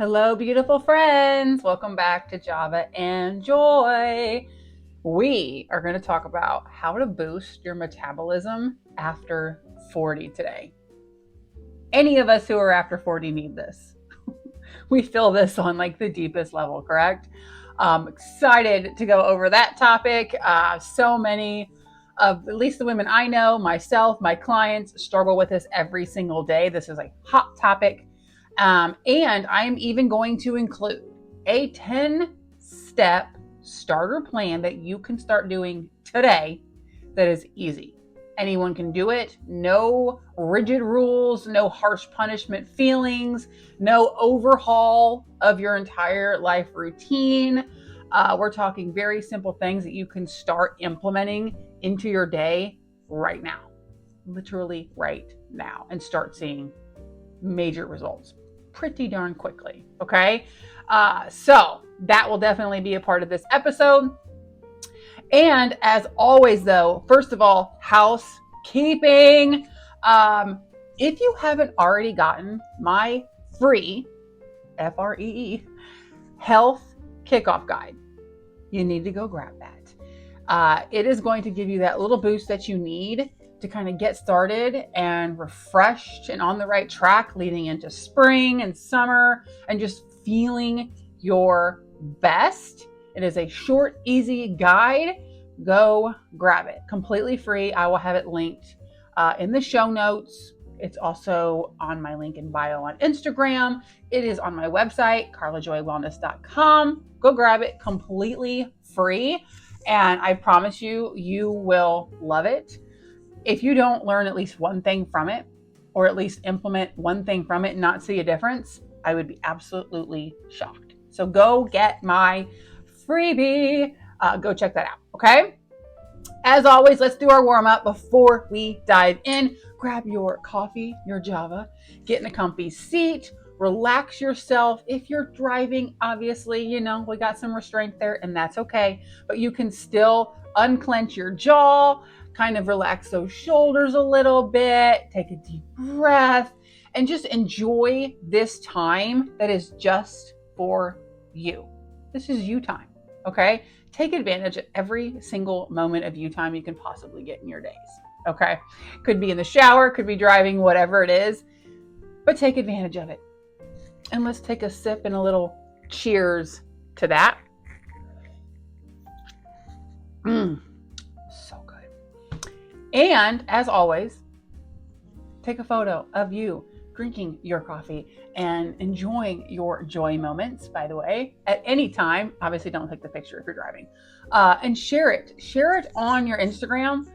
Hello, beautiful friends. Welcome back to Java and Joy. We are going to talk about how to boost your metabolism after 40 today. Any of us who are after 40 need this. We feel this on like the deepest level, correct? Excited to go over that topic. So many of at least the women I know, myself, my clients struggle with this every single day. This is a hot topic. And I'm even going to include a 10-step starter plan that you can start doing today that is easy. Anyone can do it. No rigid rules, no harsh punishment feelings, no overhaul of your entire life routine. We're talking very simple things that you can start implementing into your day right now, literally right now, and start seeing major results pretty darn quickly. Okay. So that will definitely be a part of this episode. And as always, though, first of all, housekeeping. If you haven't already gotten my free FREE health kickoff guide, you need to go grab that. It is going to give you that little boost that you need to kind of get started and refreshed and on the right track leading into spring and summer and just feeling your best. It is a short, easy guide. Go grab it. Completely free. I will have it linked in the show notes. It's also on my link in bio on Instagram. It is on my website, carlajoywellness.com. Go grab it. Completely free. And I promise you, you will love it. If you don't learn at least one thing from it, or at least implement one thing from it and not see a difference, I would be absolutely shocked. So go get my freebie. Go check that out. Okay. As always, let's do our warm up before we dive in. Grab your coffee, your Java, get in a comfy seat, relax yourself. If you're driving, obviously, we got some restraint there and that's okay, but you can still unclench your jaw, kind of relax those shoulders a little bit, take a deep breath, and just enjoy this time that is just for you. This is you time, okay? Take advantage of every single moment of you time you can possibly get in your days, okay? Could be in the shower, could be driving, whatever it is, but take advantage of it. And let's take a sip and a little cheers to that. So good. And as always, take a photo of you drinking your coffee and enjoying your joy moments, by the way, at any time. Obviously, don't take the picture if you're driving. And share it. Share it on your Instagram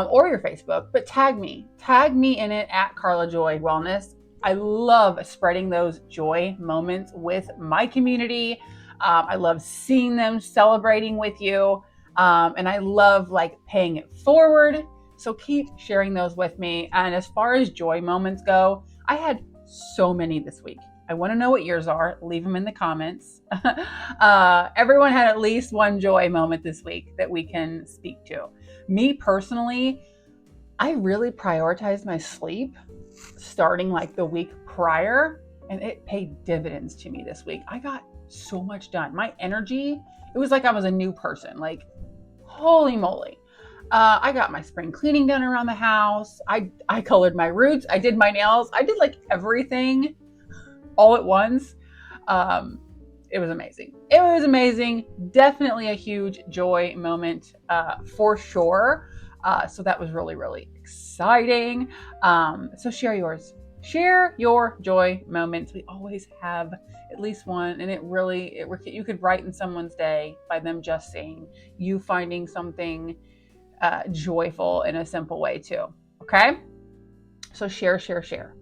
or your Facebook, but tag me. Tag me in it at Carla Joy Wellness. I love spreading those joy moments with my community. I love seeing them, celebrating with you. And I love paying it forward. So keep sharing those with me. And as far as joy moments go, I had so many this week. I want to know what yours are. Leave them in the comments. Everyone had at least one joy moment this week that we can speak to. Me personally, I really prioritized my sleep starting the week prior, and it paid dividends to me this week. I got so much done. My energy, it was like I was a new person. Holy moly. I got my spring cleaning done around the house. I colored my roots. I did my nails. I did everything all at once. It was amazing. It was amazing. Definitely a huge joy moment for sure. So that was really, really exciting. So share yours. Share your joy moments. We always have at least one, and you could brighten someone's day by them just saying, you finding something joyful in a simple way too. Okay. So share.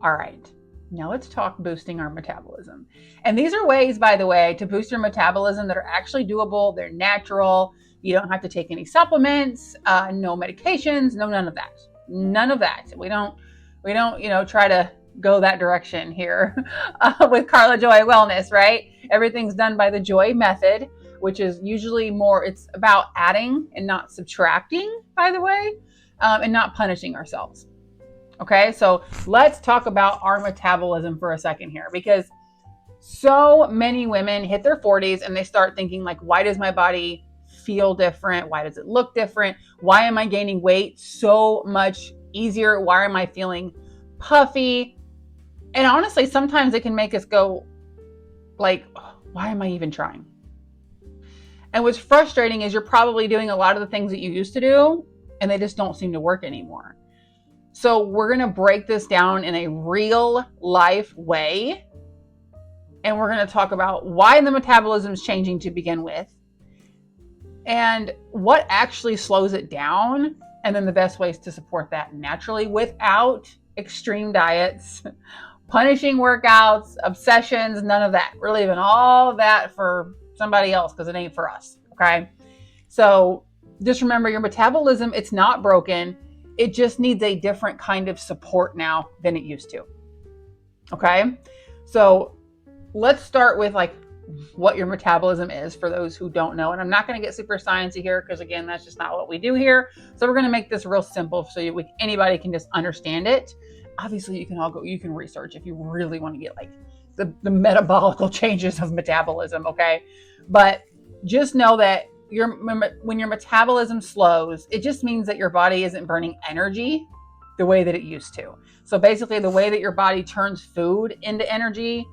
All right. Now let's talk boosting our metabolism. And these are ways, by the way, to boost your metabolism that are actually doable. They're natural. You don't have to take any supplements, no medications, none of that. None of that. We don't, try to go that direction here with Carla Joy Wellness, right? Everything's done by the Joy method, which is usually it's about adding and not subtracting, by the way, and not punishing ourselves. Okay, so let's talk about our metabolism for a second here, because so many women hit their 40s and they start thinking like, why does my body feel different? Why does it look different? Why am I gaining weight so much easier? Why am I feeling puffy? And honestly, sometimes it can make us go like, why am I even trying? And what's frustrating is you're probably doing a lot of the things that you used to do and they just don't seem to work anymore. So we're going to break this down in a real life way. And we're going to talk about why the metabolism is changing to begin with and what actually slows it down. And then the best ways to support that naturally without extreme diets, punishing workouts, obsessions, none of that. We're leaving all of that for somebody else because it ain't for us. Okay. So just remember, your metabolism, it's not broken. It just needs a different kind of support now than it used to. Okay. So let's start with like what your metabolism is for those who don't know. And I'm not going to get super sciencey here because again, that's just not what we do here. So we're going to make this real simple so anybody can just understand it. Obviously you can research if you really want to get like the metabolical changes of metabolism. Okay. But just know that when your metabolism slows, it just means that your body isn't burning energy the way that it used to. So basically the way that your body turns food into energy,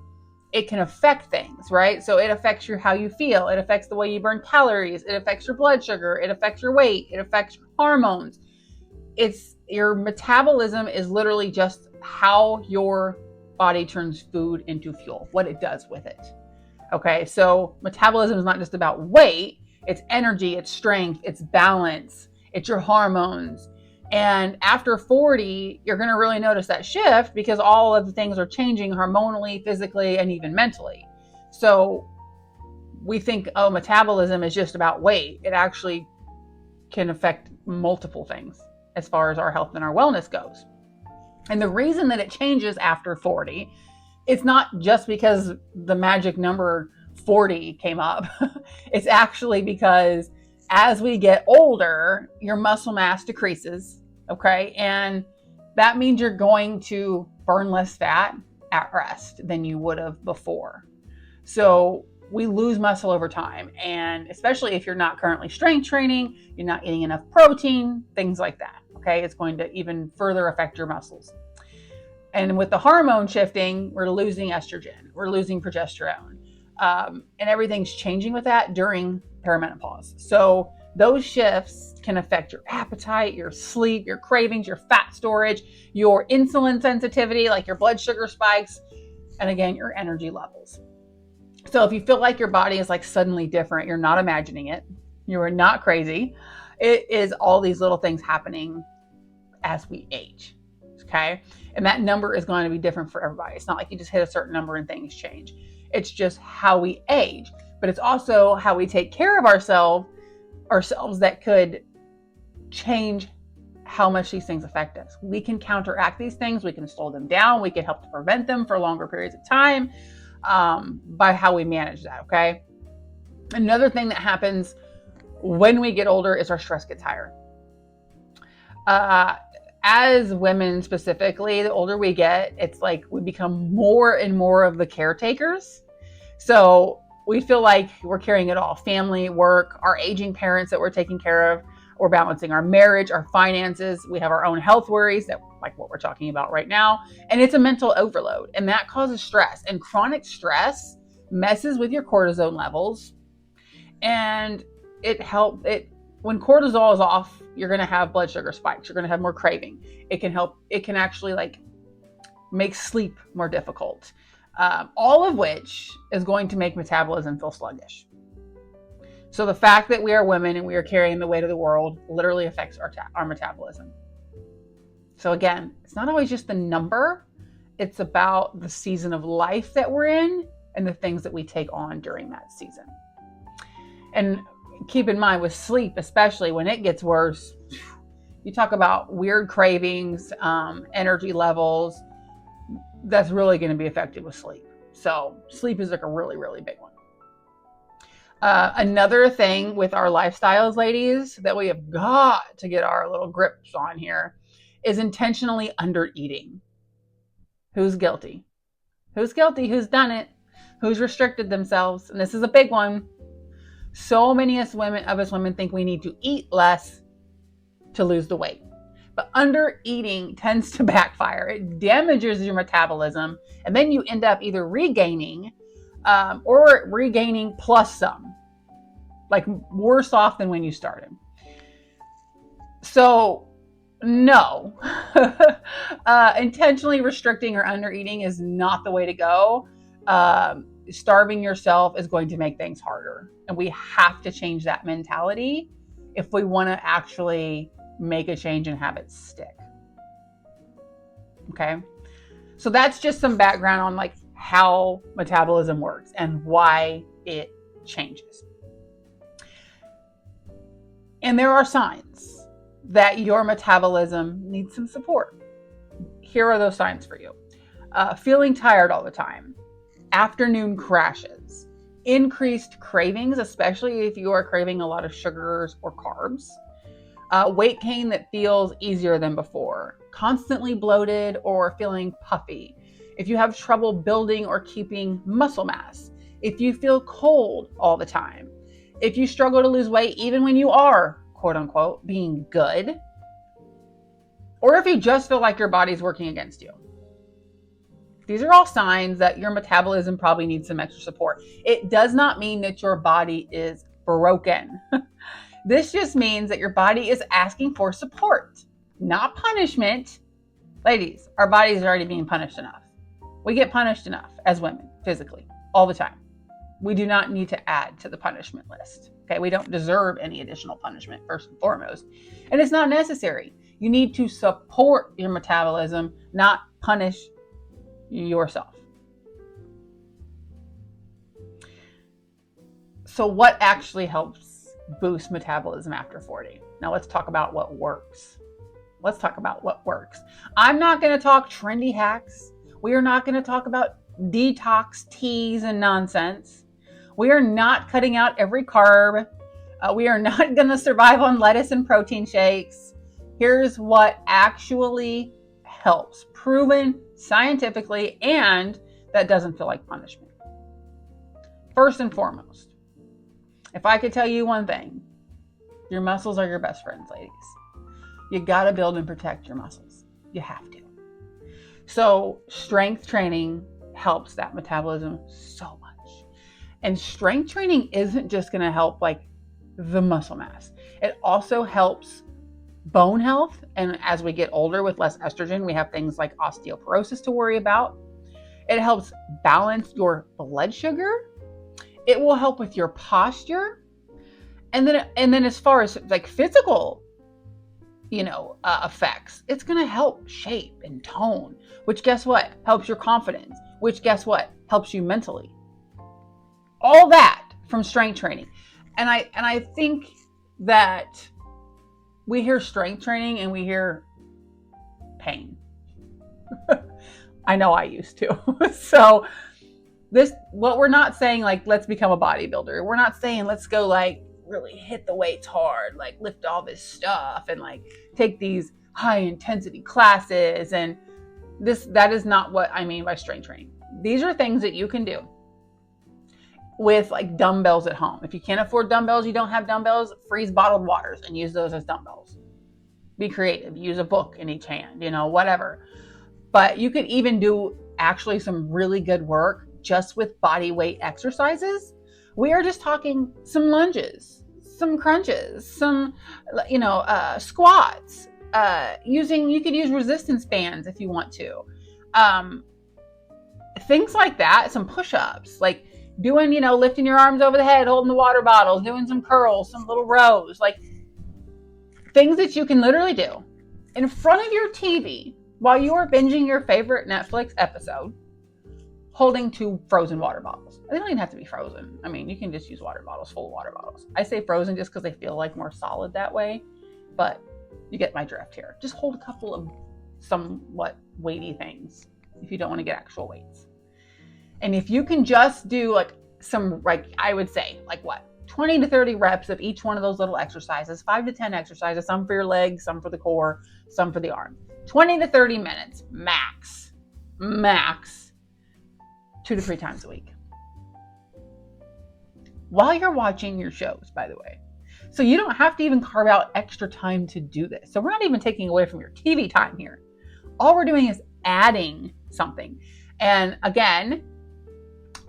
it can affect things, right? So it affects how you feel. It affects the way you burn calories. It affects your blood sugar. It affects your weight. It affects your hormones. Your metabolism is literally just how your body turns food into fuel, what it does with it. Okay, so metabolism is not just about weight. It's energy, it's strength, it's balance, it's your hormones. And after 40, you're going to really notice that shift because all of the things are changing hormonally, physically, and even mentally. So we think, oh, metabolism is just about weight. It actually can affect multiple things as far as our health and our wellness goes. And the reason that it changes after 40, it's not just because the magic number 40 came up. It's actually because as we get older, your muscle mass decreases, okay? And that means you're going to burn less fat at rest than you would have before. So we lose muscle over time. And especially if you're not currently strength training, you're not eating enough protein, things like that, okay? It's going to even further affect your muscles. And with the hormone shifting, we're losing estrogen, we're losing progesterone. And everything's changing with that during perimenopause. So those shifts can affect your appetite, your sleep, your cravings, your fat storage, your insulin sensitivity, like your blood sugar spikes, and again, your energy levels. So if you feel like your body is like suddenly different, you're not imagining it. You are not crazy. It is all these little things happening as we age. Okay. And that number is going to be different for everybody. It's not like you just hit a certain number and things change. It's just how we age, but it's also how we take care of ourselves that could change how much these things affect us. We can counteract these things. We can slow them down. We can help to prevent them for longer periods of time by how we manage that. Okay. Another thing that happens when we get older is our stress gets higher. As women specifically, the older we get, it's like we become more and more of the caretakers. So we feel like we're carrying it all: family, work, our aging parents that we're taking care of. We're balancing our marriage, our finances. We have our own health worries, that like what we're talking about right now. And it's a mental overload, and that causes stress. And chronic stress messes with your cortisol levels. And when cortisol is off, you're going to have blood sugar spikes. You're going to have more craving. It can actually like make sleep more difficult. All of which is going to make metabolism feel sluggish. So the fact that we are women and we are carrying the weight of the world literally affects our metabolism. So again, it's not always just the number. It's about the season of life that we're in and the things that we take on during that season. And keep in mind with sleep, especially when it gets worse, you talk about weird cravings, energy levels, that's really going to be affected with sleep. So sleep is like a really, really big one. Another thing with our lifestyles, ladies, that we have got to get our little grips on here is intentionally under eating. Who's guilty? Who's guilty? Who's done it? Who's restricted themselves? And this is a big one. So many of us women think we need to eat less to lose the weight. But under eating tends to backfire. It damages your metabolism, and then you end up either regaining or regaining plus some, like worse off than when you started. So no, intentionally restricting or under eating is not the way to go. Starving yourself is going to make things harder, and we have to change that mentality if we want to actually make a change and have it stick. Okay, so that's just some background on like how metabolism works and why it changes. And there are signs that your metabolism needs some support. Here are those signs for you. Feeling tired all the time, afternoon crashes, increased cravings, especially if you are craving a lot of sugars or carbs, weight gain that feels easier than before, constantly bloated or feeling puffy, if you have trouble building or keeping muscle mass, if you feel cold all the time, if you struggle to lose weight even when you are, quote unquote, being good, or if you just feel like your body's working against you. These are all signs that your metabolism probably needs some extra support. It does not mean that your body is broken. This just means that your body is asking for support, not punishment. Ladies, our bodies are already being punished enough. We get punished enough as women, physically, all the time. We do not need to add to the punishment list. Okay, we don't deserve any additional punishment, first and foremost. And it's not necessary. You need to support your metabolism, not punish yourself. So what actually helps boost metabolism after 40? Now let's talk about what works. I'm not going to talk trendy hacks. We are not going to talk about detox teas and nonsense. We are not cutting out every carb. We are not going to survive on lettuce and protein shakes. Here's what actually helps, proven scientifically, and that doesn't feel like punishment. First and foremost, if I could tell you one thing, your muscles are your best friends, ladies. You got to build and protect your muscles. You have to. So strength training helps that metabolism so much. And strength training isn't just going to help like the muscle mass. It also helps bone health. And as we get older with less estrogen, we have things like osteoporosis to worry about. It helps balance your blood sugar. It will help with your posture. And then as far as like physical, effects, it's going to help shape and tone, which guess what? Helps your confidence, which guess what? Helps you mentally. All that from strength training. And I think that we hear strength training and we hear pain. I know I used to. So what we're not saying, like, let's become a bodybuilder. We're not saying let's go like really hit the weights hard, like lift all this stuff and like take these high intensity classes. And that is not what I mean by strength training. These are things that you can do with like dumbbells at home. If you can't afford dumbbells, you don't have dumbbells, freeze bottled waters and use those as dumbbells. Be creative, use a book in each hand, whatever. But you could even do actually some really good work just with body weight exercises. We are just talking some lunges, some crunches, some, squats. You could use resistance bands if you want to. Things like that, some push-ups, like doing, lifting your arms over the head, holding the water bottles, doing some curls, some little rows, like things that you can literally do in front of your TV while you are binging your favorite Netflix episode, holding 2 frozen water bottles. They don't even have to be frozen. I mean, you can just use water bottles, full water bottles. I say frozen just because they feel like more solid that way, but you get my drift here. Just hold a couple of somewhat weighty things if you don't want to get actual weights. And if you can just do like some, like I would say, like 20 to 30 reps of each one of those little exercises, 5 to 10 exercises, some for your legs, some for the core, some for the arm. 20 to 30 minutes, max, 2 to 3 times a week. While you're watching your shows, by the way. So you don't have to even carve out extra time to do this. So we're not even taking away from your TV time here. All we're doing is adding something. And again,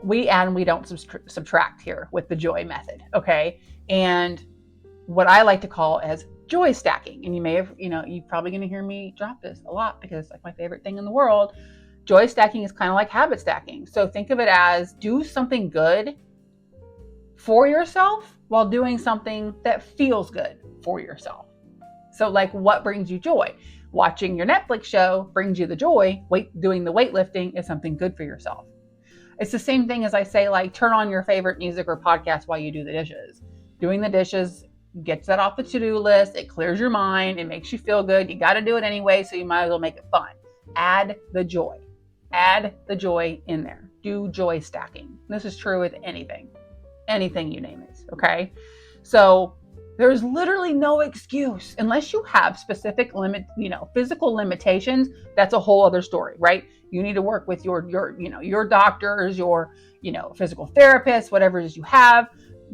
we add and we don't subtract here with the joy method, okay? And what I like to call as joy stacking. And you may have, you're probably going to hear me drop this a lot because it's like my favorite thing in the world. Joy stacking is kind of like habit stacking. So think of it as do something good for yourself while doing something that feels good for yourself. So like what brings you joy? Watching your Netflix show brings you the joy. Doing the weightlifting is something good for yourself. It's the same thing as I say, like turn on your favorite music or podcast while you do the dishes. Doing the dishes gets that off the to-do list. It clears your mind. It makes you feel good. You got to do it anyway, so you might as well make it fun. Add the joy. Add the joy in there. Do joy stacking. This is true with anything you name it, okay? So there's literally no excuse unless you have specific physical limitations. That's a whole other story, right? You need to work with your doctors, your physical therapists, whatever it is you have,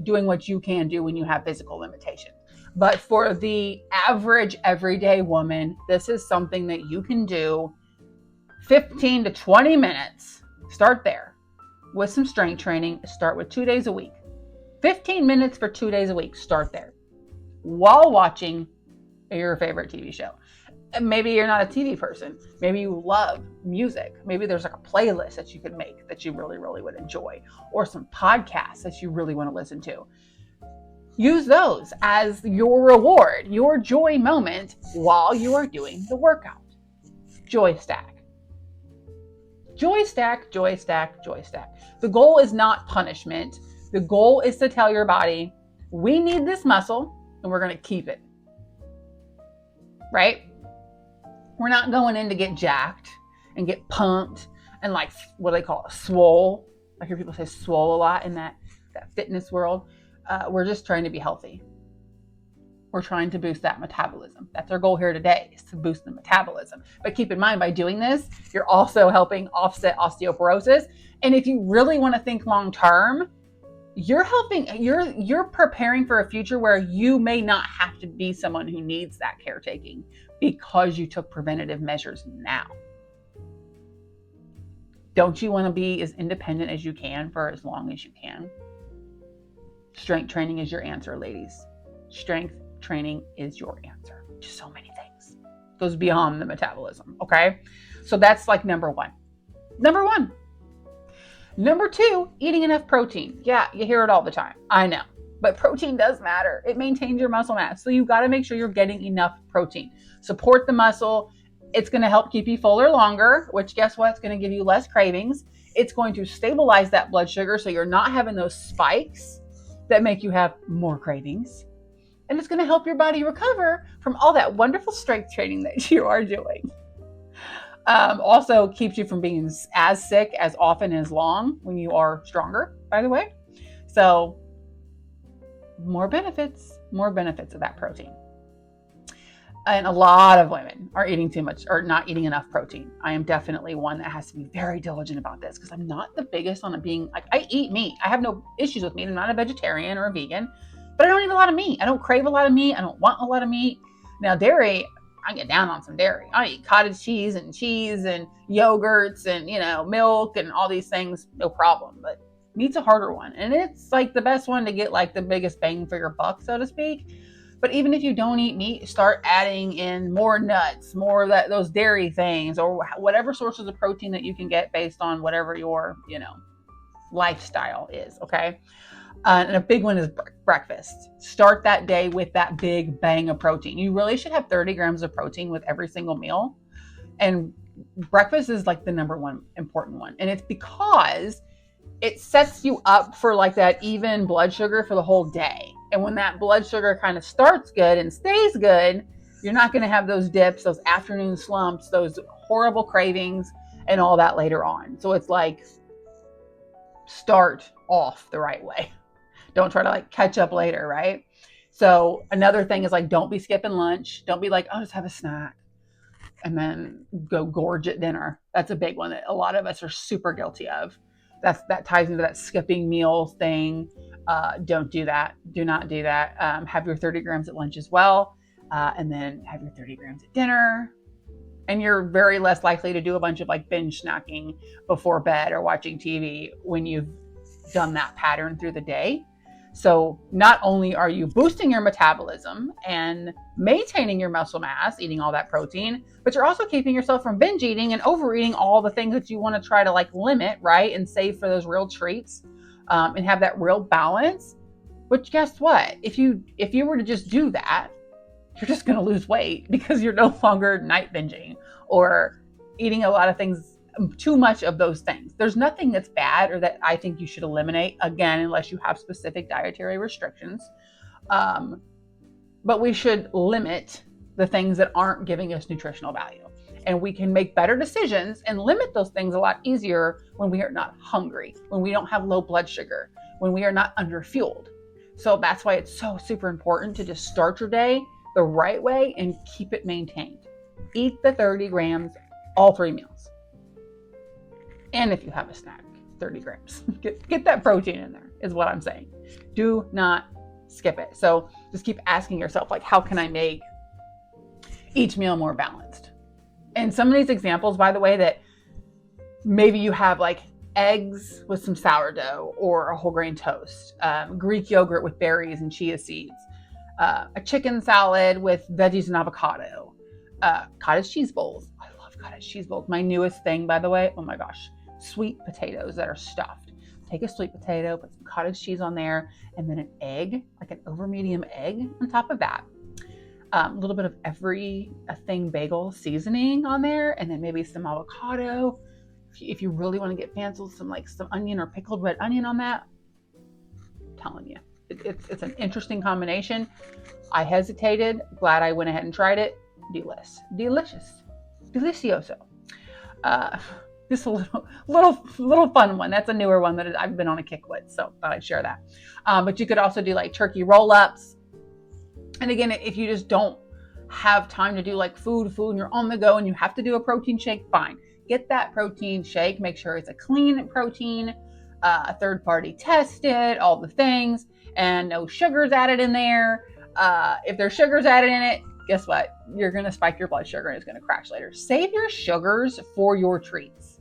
doing what you can do when you have physical limitations. But for the average everyday woman, this is something that you can do 15 to 20 minutes. Start there with some strength training. Start with 2 days a week. 15 minutes for 2 days a week. Start there while watching your favorite TV show. Maybe you're not a TV person. Maybe you love music. Maybe there's like a playlist that you could make that you really, really would enjoy, or some podcasts that you really want to listen to. Use those as your reward, your joy moment while you are doing the workout. Joy stack. Joy stack, joy stack, joy stack. The goal is not punishment. The goal is to tell your body, we need this muscle and we're going to keep it. Right? We're not going in to get jacked and get pumped and like what they call it, swole. I hear people say swole a lot in that fitness world. We're just trying to be healthy. We're trying to boost that metabolism. That's our goal here today, is to boost the metabolism. But keep in mind, by doing this, you're also helping offset osteoporosis. And if you really want to think long term, you're preparing for a future where you may not have to be someone who needs that caretaking because you took preventative measures now. Don't you want to be as independent as you can for as long as you can? Strength training is your answer, ladies. Strength training is your answer to so many things. It goes beyond the metabolism, okay? So that's like number one. Number two, eating enough protein. Yeah, you hear it all the time. I know. But protein does matter. It maintains your muscle mass. So you've got to make sure you're getting enough protein. Support the muscle. It's going to help keep you fuller longer, which guess what? It's going to give you less cravings. It's going to stabilize that blood sugar so you're not having those spikes that make you have more cravings. And it's going to help your body recover from all that wonderful strength training that you are doing. Also keeps you from being as sick as often as long when you are stronger, by the way. So more benefits of that protein. And a lot of women are eating too much or not eating enough protein. I am definitely one that has to be very diligent about this because I'm not the biggest on it being like, I eat meat. I have no issues with meat. I'm not a vegetarian or a vegan, but I don't eat a lot of meat. I don't crave a lot of meat. I don't want a lot of meat. Now, dairy, I get down on some dairy. I eat cottage cheese and yogurts and, milk and all these things, no problem. But meat's a harder one. And it's like the best one to get like the biggest bang for your buck, so to speak. But even if you don't eat meat, start adding in more nuts, more of those dairy things, or whatever sources of protein that you can get based on whatever your, lifestyle is. Okay. And a big one is breakfast. Start that day with that big bang of protein. You really should have 30 grams of protein with every single meal. And breakfast is like the number one important one. And it's because it sets you up for like that even blood sugar for the whole day. And when that blood sugar kind of starts good and stays good, you're not going to have those dips, those afternoon slumps, those horrible cravings and all that later on. So it's like, start off the right way. Don't try to like catch up later, right? So another thing is like, don't be skipping lunch. Don't be like, I'll just have a snack. and then go gorge at dinner. That's a big one that a lot of us are super guilty of. That ties into that skipping meals thing. Don't do that. Do not do that. Have your 30 grams at lunch as well, and then have your 30 grams at dinner. And you're very less likely to do a bunch of like binge snacking before bed or watching TV when you've done that pattern through the day. So not only are you boosting your metabolism and maintaining your muscle mass, eating all that protein, but you're also keeping yourself from binge eating and overeating all the things that you want to try to like limit, right? And save for those real treats, and have that real balance. Which guess what? If you were to just do that, you're just going to lose weight because you're no longer night binging or eating a lot of things, too much of those things. There's nothing that's bad or that I think you should eliminate, again, unless you have specific dietary restrictions. But we should limit the things that aren't giving us nutritional value. And we can make better decisions and limit those things a lot easier when we are not hungry, when we don't have low blood sugar, when we are not underfueled. So that's why it's so super important to just start your day the right way and keep it maintained. Eat the 30 grams all 3 meals. And if you have a snack, 30 grams. Get that protein in there is what I'm saying. Do not skip it. So just keep asking yourself, like, how can I make each meal more balanced? And some of these examples, by the way, that maybe you have like eggs with some sourdough or a whole grain toast, Greek yogurt with berries and chia seeds, a chicken salad with veggies and avocado, cottage cheese bowls. I love cottage cheese bowls. My newest thing, by the way, oh my gosh, sweet potatoes that are stuffed. Take a sweet potato, put some cottage cheese on there, and then an egg, like an over medium egg on top of that. A little bit of everything bagel seasoning on there, and then maybe some avocado. If you really want to get fancy, some onion or pickled red onion on that. I'm telling you, it's an interesting combination. I hesitated. Glad I went ahead and tried it. Delicious, delicioso. Just a little fun one. That's a newer one that I've been on a kick with, so thought I'd share that. But you could also do like turkey roll-ups. And again, if you just don't have time to do like food and you're on the go and you have to do a protein shake, fine. Get that protein shake. Make sure it's a clean protein, third-party tested, all the things, and no sugars added in there. If there's sugars added in it, guess what? You're going to spike your blood sugar and it's going to crash later. Save your sugars for your treats.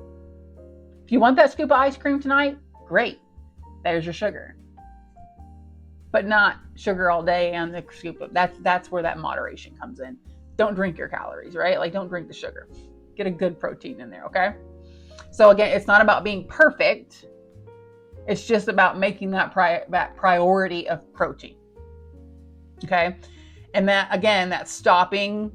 If you want that scoop of ice cream tonight, great. There's your sugar. But not sugar all day and the scoop of that's where that moderation comes in. Don't drink your calories, right? Like, don't drink the sugar. Get a good protein in there, okay? So again, it's not about being perfect. It's just about making that priority of protein. Okay? And that, again, that's skipping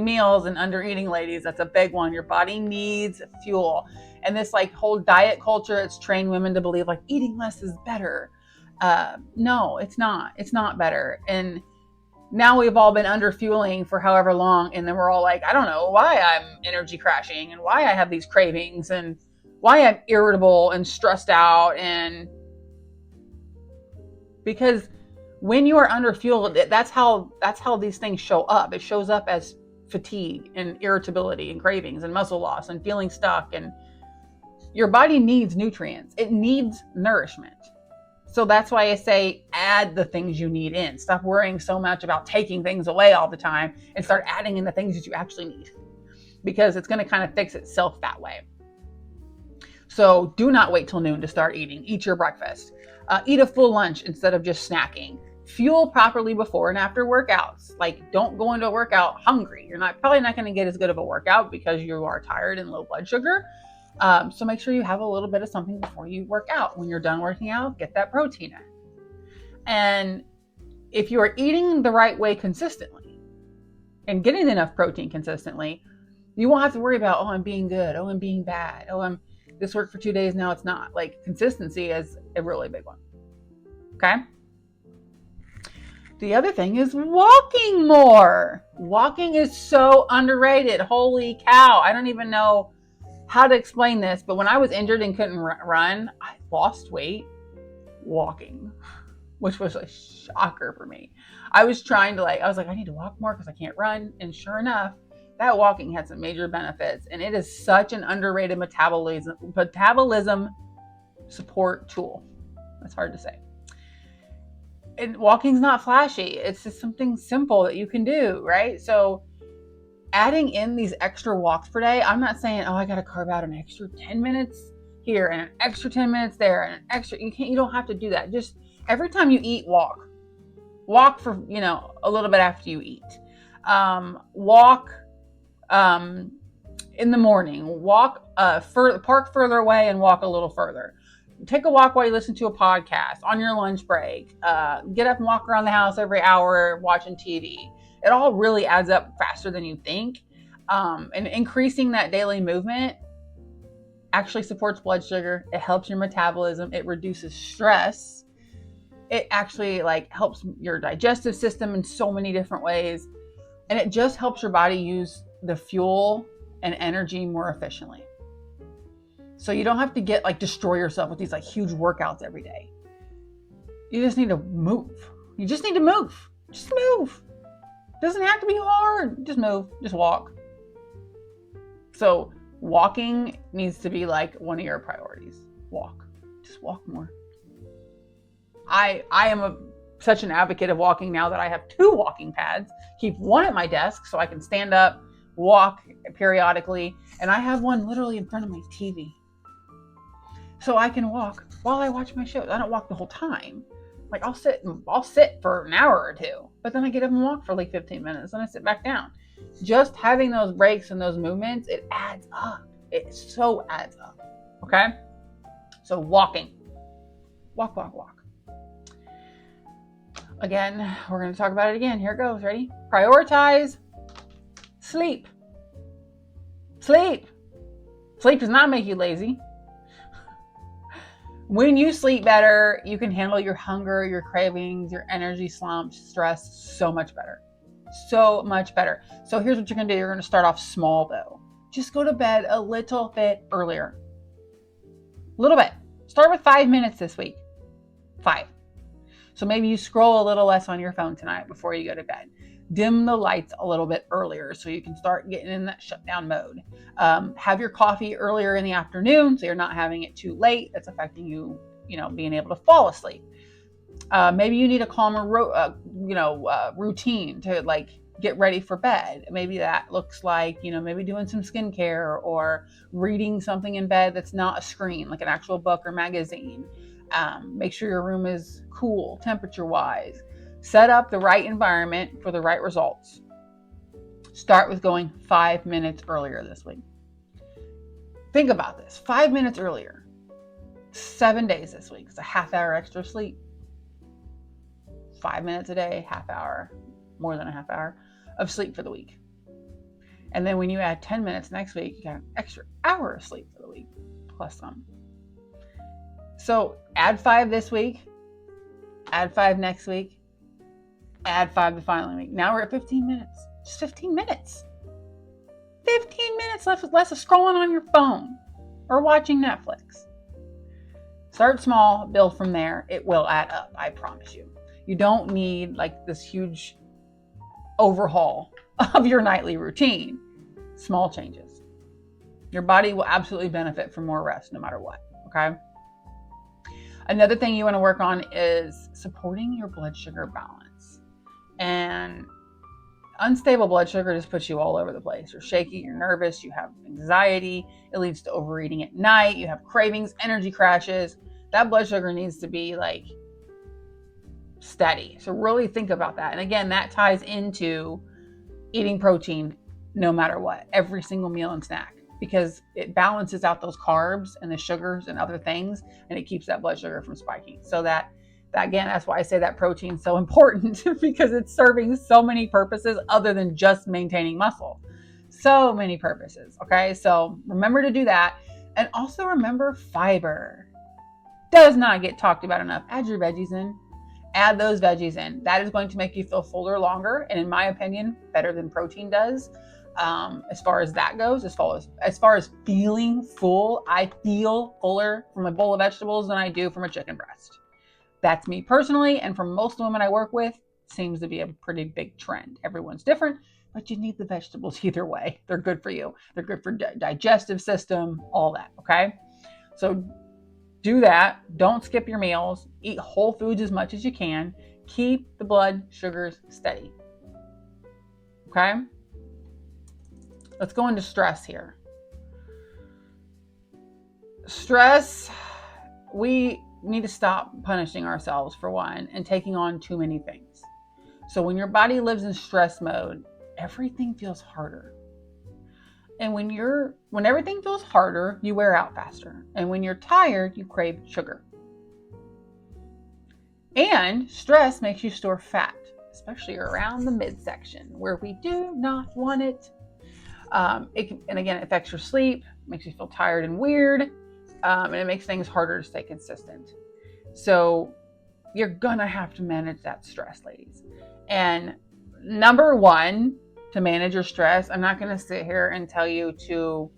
meals and under eating, ladies. That's a big one. Your body needs fuel. And this like whole diet culture, it's trained women to believe like eating less is better. No, it's not. It's not better. And now we've all been under fueling for however long. And then we're all like, I don't know why I'm energy crashing and why I have these cravings and why I'm irritable and stressed out. And because when you are under fueled, that's how these things show up. It shows up as fatigue and irritability and cravings and muscle loss and feeling stuck. And your body needs nutrients. It needs nourishment. So that's why I say add the things you need in. Stop worrying so much about taking things away all the time and start adding in the things that you actually need, because it's going to kind of fix itself that way. So do not wait till noon to start eating. Eat your breakfast. Eat a full lunch instead of just snacking. Fuel properly before and after workouts. Like, don't go into a workout hungry. You're probably not going to get as good of a workout because you are tired and low blood sugar. So make sure you have a little bit of something before you work out. When you're done working out, get that protein in. And if you are eating the right way consistently and getting enough protein consistently, you won't have to worry about, oh, I'm being good. Oh, I'm being bad. Oh, this worked for 2 days. Now it's not. Like, consistency is a really big one. Okay. The other thing is walking more. Walking is so underrated. Holy cow. I don't even know how to explain this, but when I was injured and couldn't run, I lost weight walking, which was a shocker for me. I was trying to I was like, I need to walk more because I can't run. And sure enough, that walking has some major benefits, and it is such an underrated metabolism support tool. That's hard to say. And walking's not flashy. It's just something simple that you can do, right? So adding in these extra walks per day, I'm not saying, oh, I got to carve out an extra 10 minutes here and an extra 10 minutes there and an extra, you don't have to do that. Just every time you eat, walk for, a little bit after you eat. Walk in the morning, walk park further away and walk a little further. Take a walk while you listen to a podcast on your lunch break. Get up and walk around the house every hour watching TV. It all really adds up faster than you think. And increasing that daily movement actually supports blood sugar. It helps your metabolism. It reduces stress. It actually helps your digestive system in so many different ways. And it just helps your body use the fuel and energy more efficiently. So you don't have to destroy yourself with these huge workouts every day. You just need to move. Just move. Doesn't have to be hard. Just move. Just walk. So walking needs to be one of your priorities. Walk. Just walk more. I am such an advocate of walking now that I have 2 walking pads. Keep one at my desk so I can stand up, walk periodically, and I have one literally in front of my TV. So I can walk while I watch my shows. I don't walk the whole time. I'll sit for an hour or 2, but then I get up and walk for 15 minutes and I sit back down. Just having those breaks and those movements, it adds up. It so adds up. Okay? So walking. Walk. Again, we're going to talk about it again. Here it goes. Ready? Prioritize sleep. Sleep does not make you lazy. When you sleep better, you can handle your hunger, your cravings, your energy slumps, stress so much better. So much better. So here's what you're going to do. You're going to start off small though. Just go to bed a little bit earlier. A little bit. Start with 5 minutes this week. 5. So maybe you scroll a little less on your phone tonight before you go to bed. Dim the lights a little bit earlier so you can start getting in that shutdown mode. Have your coffee earlier in the afternoon so you're not having it too late. That's affecting you, being able to fall asleep. Maybe you need a calmer routine to get ready for bed. Maybe that looks like, maybe doing some skincare or reading something in bed that's not a screen, like an actual book or magazine. Make sure your room is cool, temperature-wise. Set up the right environment for the right results. Start with going 5 minutes earlier this week. Think about this. 5 minutes earlier. 7 days this week. It's a half hour extra sleep. 5 minutes a day, half hour, more than a half hour of sleep for the week. And then when you add 10 minutes next week, you got an extra hour of sleep for the week, plus some. So add 5 this week, add 5 next week, add 5 the following week. Now we're at 15 minutes. Just 15 minutes. 15 minutes less of scrolling on your phone or watching Netflix. Start small, build from there. It will add up, I promise you. You don't need this huge overhaul of your nightly routine. Small changes. Your body will absolutely benefit from more rest no matter what, okay? Another thing you want to work on is supporting your blood sugar balance. And unstable blood sugar just puts you all over the place. You're shaky, you're nervous, you have anxiety. It leads to overeating at night. You have cravings, energy crashes. That blood sugar needs to be steady. So really think about that. And again, that ties into eating protein no matter what, every single meal and snack, because it balances out those carbs and the sugars and other things, and it keeps that blood sugar from spiking. So that again, that's why I say that protein is so important because it's serving so many purposes other than just maintaining muscle. So many purposes. Okay. So remember to do that. And also remember fiber does not get talked about enough. Add your veggies in. Add those veggies in. That is going to make you feel fuller longer. And in my opinion, better than protein does. As far as that goes, as far as feeling full, I feel fuller from a bowl of vegetables than I do from a chicken breast. That's me personally, and for most women I work with, seems to be a pretty big trend. Everyone's different, but you need the vegetables either way. They're good for you. They're good for digestive system, all that, okay? So do that. Don't skip your meals. Eat whole foods as much as you can. Keep the blood sugars steady. Okay? Let's go into stress here. Stress, we need to stop punishing ourselves for one and taking on too many things. So when your body lives in stress mode, everything feels harder. And when everything feels harder, you wear out faster. And when you're tired, you crave sugar. And stress makes you store fat, especially around the midsection where we do not want it. And again, it affects your sleep, makes you feel tired and weird, and it makes things harder to stay consistent. So you're gonna have to manage that stress, ladies. And number one, to manage your stress, I'm not gonna sit here and tell you to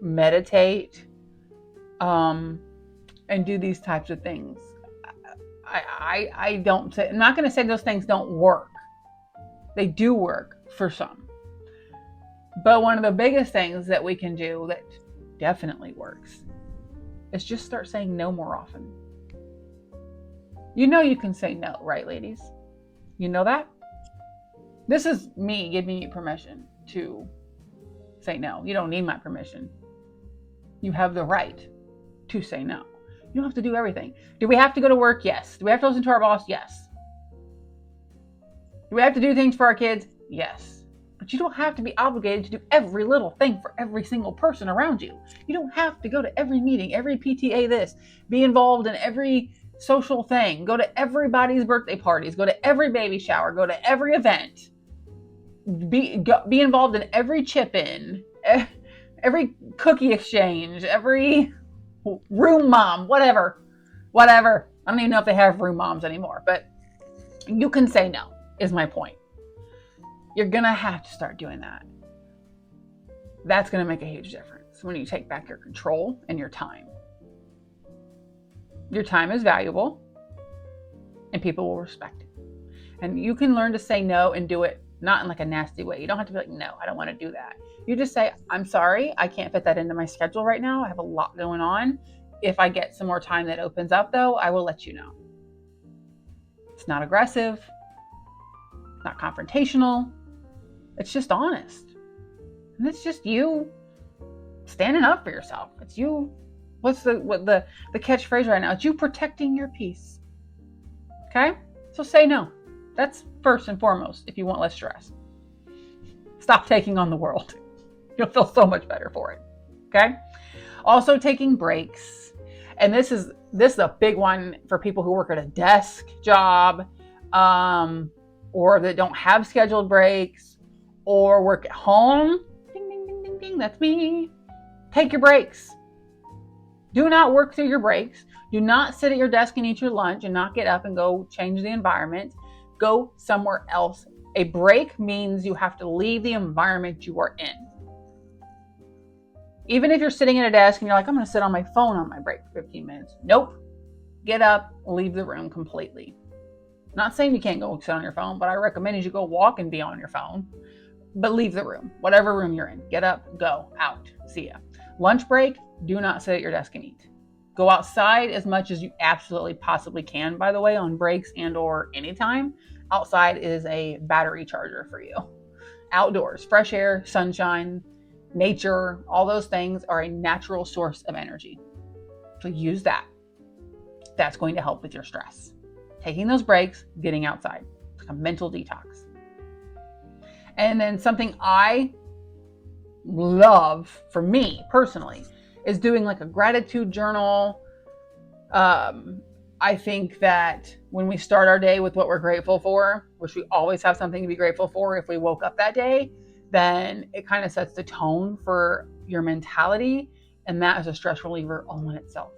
meditate and do these types of things. I'm not gonna say those things don't work. They do work for some. But one of the biggest things that we can do that definitely works is just start saying no more often. You know you can say no, right, ladies? You know that? This is me giving you permission to say no. You don't need my permission. You have the right to say no. You don't have to do everything. Do we have to go to work? Yes. Do we have to listen to our boss? Yes. Do we have to do things for our kids? Yes. But you don't have to be obligated to do every little thing for every single person around you. You don't have to go to every meeting, every PTA this, be involved in every social thing, go to everybody's birthday parties, go to every baby shower, go to every event, be involved in every chip-in, every cookie exchange, every room mom, whatever. I don't even know if they have room moms anymore, but you can say no, is my point. You're going to have to start doing that. That's going to make a huge difference when you take back your control and your time. Your time is valuable and people will respect it. And you can learn to say no and do it not in like a nasty way. You don't have to be like, no, I don't want to do that. You just say, I'm sorry, I can't fit that into my schedule right now. I have a lot going on. If I get some more time that opens up though, I will let you know. It's not aggressive, not confrontational. It's just honest. And it's just you standing up for yourself. It's you. What's the catchphrase right now? It's you protecting your peace. Okay? So say no. That's first and foremost if you want less stress. Stop taking on the world. You'll feel so much better for it. Okay? Also taking breaks. And this is a big one for people who work at a desk job, or that don't have scheduled breaks, or work at home. Ding, ding, ding, ding, ding. That's me. Take your breaks. Do not work through your breaks. Do not sit at your desk and eat your lunch and not get up and go change the environment. Go somewhere else. A break means you have to leave the environment you are in. Even if you're sitting at a desk and you're like, I'm going to sit on my phone on my break for 15 minutes. Nope. Get up, leave the room completely. Not saying you can't go sit on your phone, but I recommend you go walk and be on your phone. But leave the room, whatever room you're in. Get up, go, out. See ya. Lunch break, do not sit at your desk and eat. Go outside as much as you absolutely possibly can, by the way, on breaks and or anytime. Outside is a battery charger for you. Outdoors, fresh air, sunshine, nature, all those things are a natural source of energy. So use that. That's going to help with your stress. Taking those breaks, getting outside. It's like a mental detox. And then something I love for me personally is doing like a gratitude journal. I think that when we start our day with what we're grateful for, which we always have something to be grateful for if we woke up that day, then it kind of sets the tone for your mentality. And that is a stress reliever all in itself.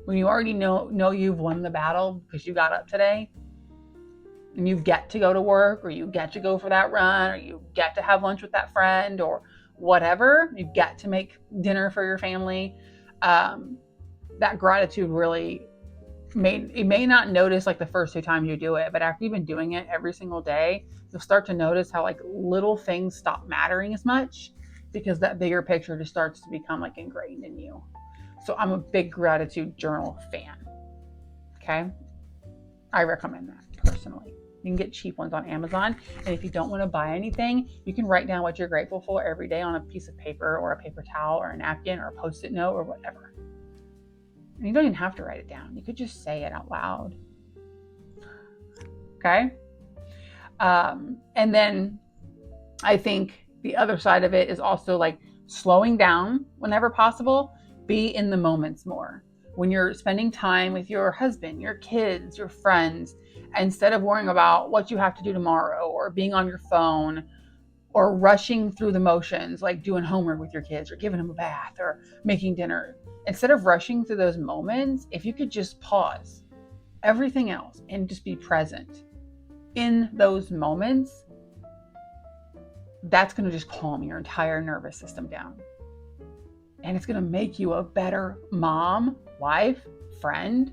When you already know you've won the battle because you got up today and you get to go to work, or you get to go for that run, or you get to have lunch with that friend, or whatever, you get to make dinner for your family. That gratitude really may not notice like the first 2 times you do it, but after you've been doing it every single day, you'll start to notice how like little things stop mattering as much because that bigger picture just starts to become like ingrained in you. So I'm a big gratitude journal fan. Okay. I recommend that personally. You can get cheap ones on Amazon. And if you don't want to buy anything, you can write down what you're grateful for every day on a piece of paper or a paper towel or a napkin or a Post-it note or whatever. And you don't even have to write it down. You could just say it out loud. Okay. And then I think the other side of it is also like slowing down whenever possible. Be in the moments more. When you're spending time with your husband, your kids, your friends, instead of worrying about what you have to do tomorrow or being on your phone or rushing through the motions, like doing homework with your kids or giving them a bath or making dinner, instead of rushing through those moments, if you could just pause everything else and just be present in those moments, that's going to just calm your entire nervous system down. And it's going to make you a better mom, wife, friend,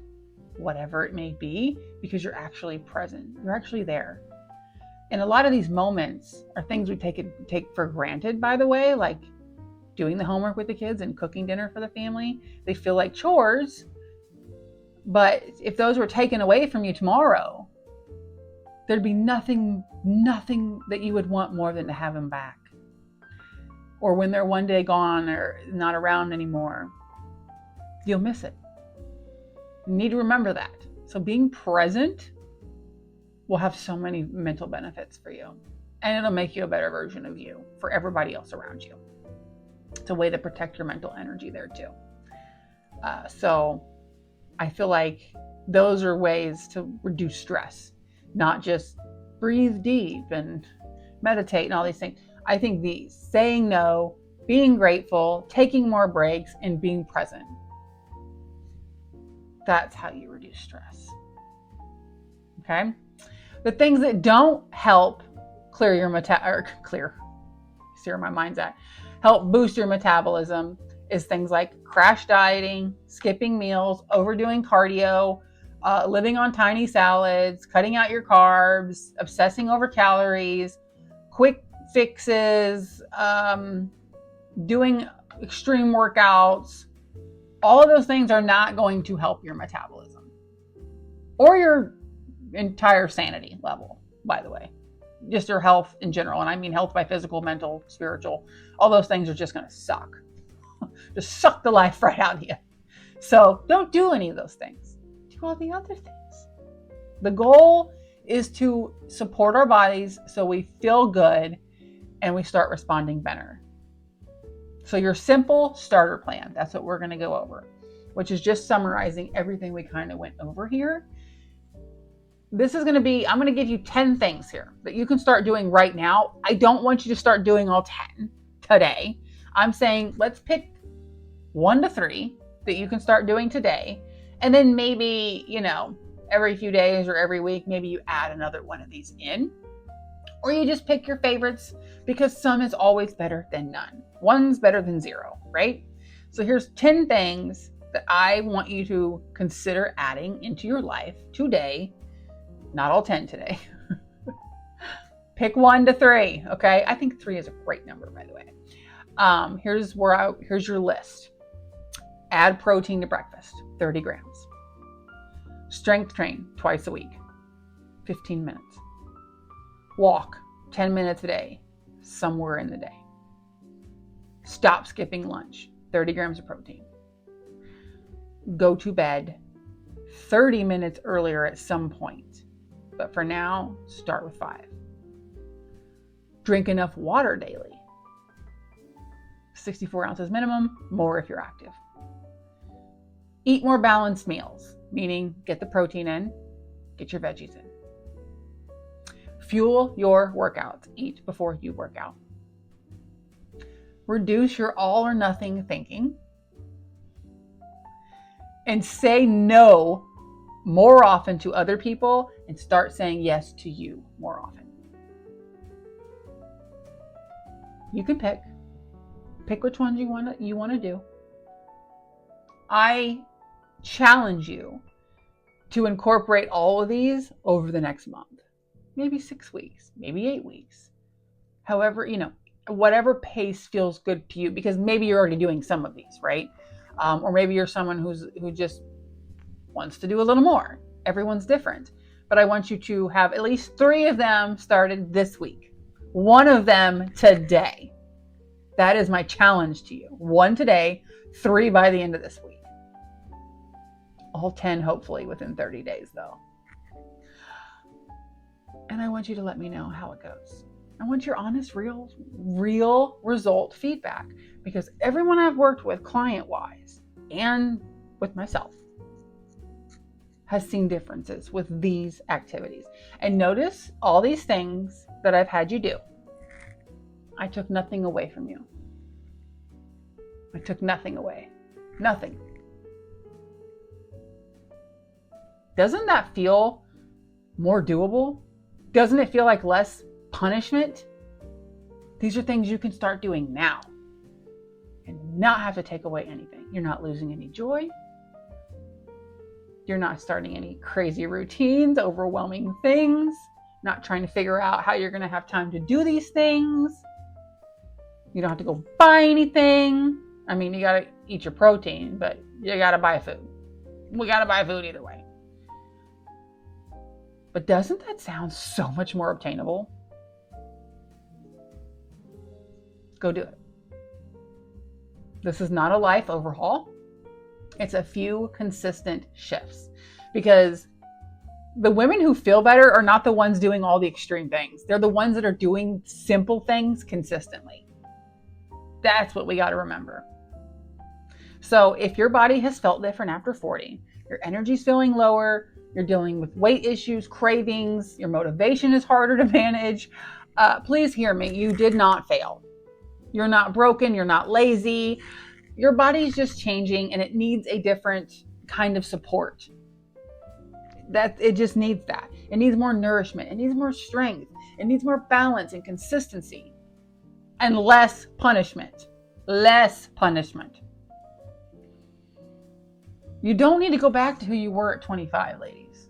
whatever it may be, because you're actually present. You're actually there. And a lot of these moments are things we take for granted, by the way, like doing the homework with the kids and cooking dinner for the family. They feel like chores. But if those were taken away from you tomorrow, there'd be nothing that you would want more than to have them back. Or when they're one day gone or not around anymore, you'll miss it. You need to remember that. So being present will have so many mental benefits for you. And it'll make you a better version of you for everybody else around you. It's a way to protect your mental energy there too. So I feel like those are ways to reduce stress, not just breathe deep and meditate and all these things. I think these, saying no, being grateful, taking more breaks, and being present. That's how you reduce stress. Okay? The things that don't help help boost your metabolism is things like crash dieting, skipping meals, overdoing cardio, living on tiny salads, cutting out your carbs, obsessing over calories, quick fixes, doing extreme workouts. All of those things are not going to help your metabolism or your entire sanity level, by the way. Just your health in general. And I mean health by physical, mental, spiritual. All those things are just going to suck. Just suck the life right out of you. So don't do any of those things. Do all the other things. The goal is to support our bodies so we feel good and we start responding better. So your simple starter plan, that's what we're going to go over, which is just summarizing everything we kind of went over here. This is going to be, I'm going to give you 10 things here that you can start doing right now. I don't want you to start doing all 10 today. I'm saying let's pick 1 to 3 that you can start doing today. And then maybe, every few days or every week, maybe you add another one of these in. Or you just pick your favorites because some is always better than none. One's better than 0, right? So here's 10 things that I want you to consider adding into your life today. Not all 10 today. Pick 1 to 3, okay? I think 3 is a great number, by the way. Here's your list. Add protein to breakfast, 30 grams. Strength train twice a week, 15 minutes. Walk 10 minutes a day, somewhere in the day. Stop skipping lunch, 30 grams of protein. Go to bed 30 minutes earlier at some point. But for now, start with 5. Drink enough water daily. 64 ounces minimum, more if you're active. Eat more balanced meals, meaning get the protein in, get your veggies in. Fuel your workouts. Eat before you work out. Reduce your all or nothing thinking. And say no more often to other people and start saying yes to you more often. You can pick which ones you want to do. I challenge you to incorporate all of these over the next month, maybe 6 weeks, maybe 8 weeks. However, whatever pace feels good to you, because maybe you're already doing some of these, right? Or maybe you're someone who just wants to do a little more. Everyone's different. But I want you to have at least 3 of them started this week. 1 of them today. That is my challenge to you. 1 today, 3 by the end of this week. All 10 hopefully within 30 days though. And I want you to let me know how it goes. I want your honest, real result feedback, because everyone I've worked with client-wise and with myself has seen differences with these activities. And notice all these things that I've had you do. I took nothing away from you. I took nothing away. Nothing. Doesn't that feel more doable? Doesn't it feel like less punishment? These are things you can start doing now and not have to take away anything. You're not losing any joy. You're not starting any crazy routines, overwhelming things, not trying to figure out how you're going to have time to do these things. You don't have to go buy anything. I mean, you got to eat your protein, but you got to buy food. We got to buy food either way. But doesn't that sound so much more obtainable? Go do it. This is not a life overhaul. It's a few consistent shifts, because the women who feel better are not the ones doing all the extreme things. They're the ones that are doing simple things consistently. That's what we got to remember. So if your body has felt different after 40, your energy's feeling lower, you're dealing with weight issues, cravings, your motivation is harder to manage, please hear me. You did not fail. You're not broken. You're not lazy. Your body's just changing and it needs a different kind of support. It just needs that. It needs more nourishment. It needs more strength. It needs more balance and consistency and less punishment. Less punishment. You don't need to go back to who you were at 25, ladies.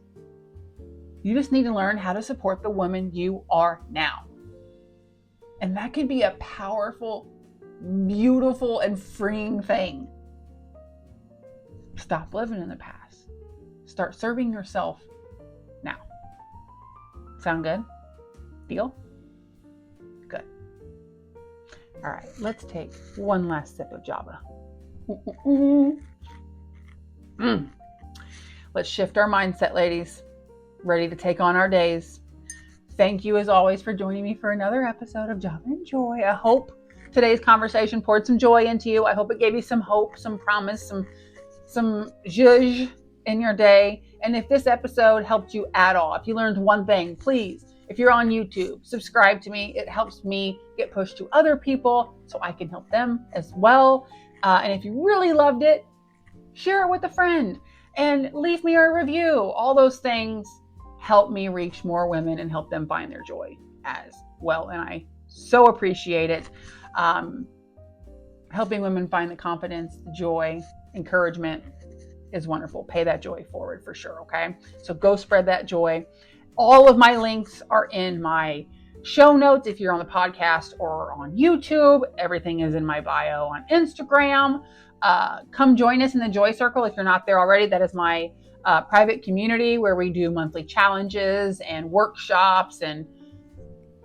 You just need to learn how to support the woman you are now. And that can be a powerful, beautiful, and freeing thing. Stop living in the past. Start serving yourself now. Sound good? Deal? Good. All right, let's take one last sip of Java. Let's shift our mindset, ladies. Ready to take on our days. Thank you as always for joining me for another episode of Java and Joy. I hope today's conversation poured some joy into you. I hope it gave you some hope, some promise, some zhuzh in your day. And if this episode helped you at all, if you learned one thing, please, if you're on YouTube, subscribe to me. It helps me get pushed to other people so I can help them as well. And if you really loved it, share it with a friend and leave me a review. All those things help me reach more women and help them find their joy as well. And I so appreciate it. Helping women find the confidence, the joy, encouragement is wonderful. Pay that joy forward for sure. Okay. So go spread that joy. All of my links are in my show notes. If you're on the podcast or on YouTube, everything is in my bio on Instagram. Come join us in the Joy Circle. If you're not there already, that is my private community where we do monthly challenges and workshops, and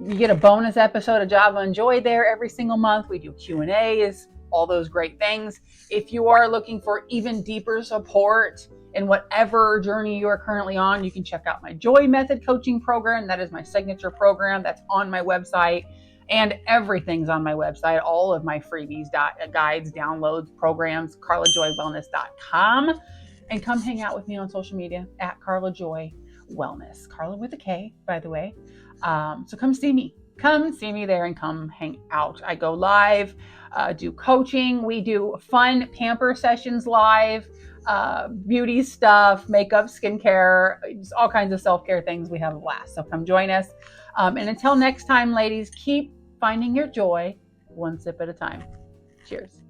you get a bonus episode of Java and Joy there every single month. We do Q&As, all those great things. If you are looking for even deeper support in whatever journey you are currently on, you can check out my Joy Method coaching program. That is my signature program that's on my website, and everything's on my website. All of my freebies, guides, downloads, programs, carlajoywellness.com. And come hang out with me on social media at Carla Joy Wellness. Carla with a K, by the way. So come see me. Come see me there and come hang out. I go live, do coaching. We do fun pamper sessions live, beauty stuff, makeup, skincare, just all kinds of self-care things. We have a blast. So come join us. And until next time, ladies, keep finding your joy one sip at a time. Cheers.